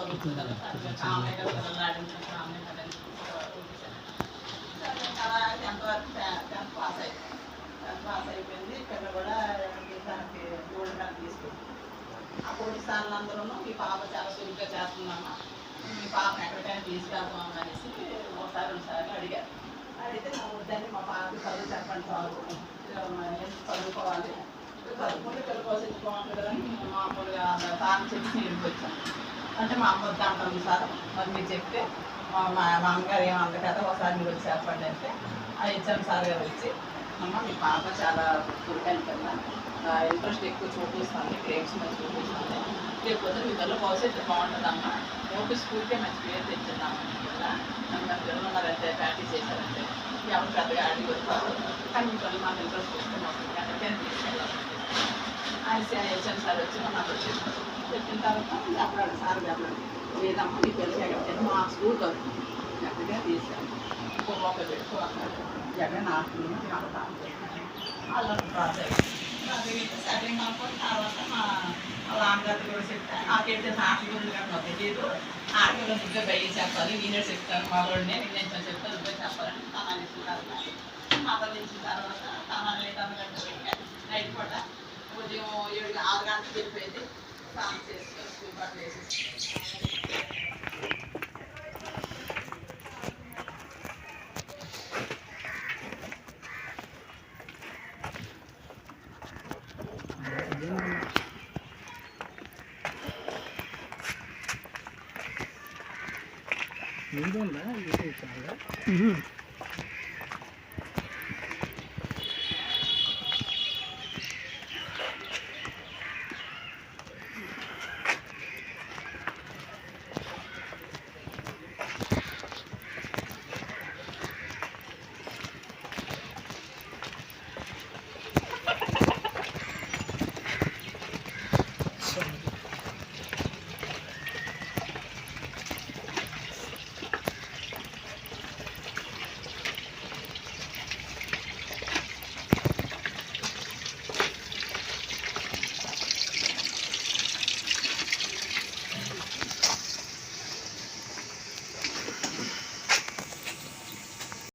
చదువుతుంది కదా కామనే కదా పిల్లలు ఆడించడం కామనే కదా అలా 10th వరకు 10th పాస్ అయిపోయింది. 10th పాస్ అయిపోయింది. పిల్ల కూడా దానికి గోల్డ్ మెడల్ తీసుకుంది. ఆ పోటీ స్థానాలందరూ మీ పాప చాలా చురుగ్గా చేస్తుందమ్మా, మీ పాపను ఎక్కడికైనా తీసుకెళ్తాం అనేసి ఒకసారి రెండుసార్లు అడిగారు. అడిగితే నా వద్దని మా పాపకి చదువు చెప్పండి చాలు, ఎందుకు చదువుకోవాలి, చదువుకుంటే పిల్ల భవిష్యత్తు బాగుంటుంది కదా అని మామూలుగా సార్ని చెప్పి నేను వచ్చాను. అంటే మా అమ్మ వద్ద అంటాను సార్, మరి మీరు చెప్తే మా అమ్మగారు ఏమన్నారు కదా ఒకసారి మీరు వచ్చి చెప్పండి అంటే ఆ హెచ్ఎం సార్ గారు వచ్చి అమ్మ మీ పాప చాలా చురుకైన కదా, ఇంట్రెస్ట్ ఎక్కువ చూపిస్తుంది, గ్రేడ్స్ మీద చూపిస్తుంది, లేకపోతే మీ పిల్లల భవిష్యత్తు బాగుంటుందమ్మా, ఓపీ స్కూల్కే మంచి పేరు తెచ్చిందామని కదా, మన పిల్లలు ఉన్నారంటే ప్రాక్టీస్ చేశారంటే ఎవరు పెద్దగా అడిగి వస్తారు, కానీ మీ పిల్లలు మాకు ఇంట్రెస్ట్ చూసుకుని వస్తుంది ఎక్కడికైనా తీసుకెళ్ళాలి ఆయన హెచ్ఎం సార్ వచ్చి నాకు చెప్పారు. చెప్పిన తర్వాత చెప్పాడు సార్ చెప్పండి, లేదమ్మా నీ పిల్లలు ఎక్కడికైనా మా స్కూల్ వరకు ఎక్కడికైనా తీసుకెళ్ళి ఒక పెట్టుకో అన్నాడు. ఎక్కడైనా ఆడుతున్నాను నాకు వాళ్ళు పాస్ అయ్యి సెటిలింగ్ అనుకోని తర్వాత మా నాన్నగారి కూడా చెప్తే నాకైతే ఆటల గురించి కానీ మాకు తెలియదు, ఆటలు నువ్వే బయట చెప్పాలి, నేనే చెప్తాను మా వాడిని నేను చెప్తాను నువ్వే చెప్పాలని తనాలు ఇచ్చిన తర్వాత మాటలు ఇచ్చిన తర్వాత తనాలు లేదంటే నైట్ పూట ఉదయం 6 గంటలకు వెళ్ళిపోయింది. స్నానం చేసుకొని స్కూల్ బట్టలు వేసేసి ముందు ఉందా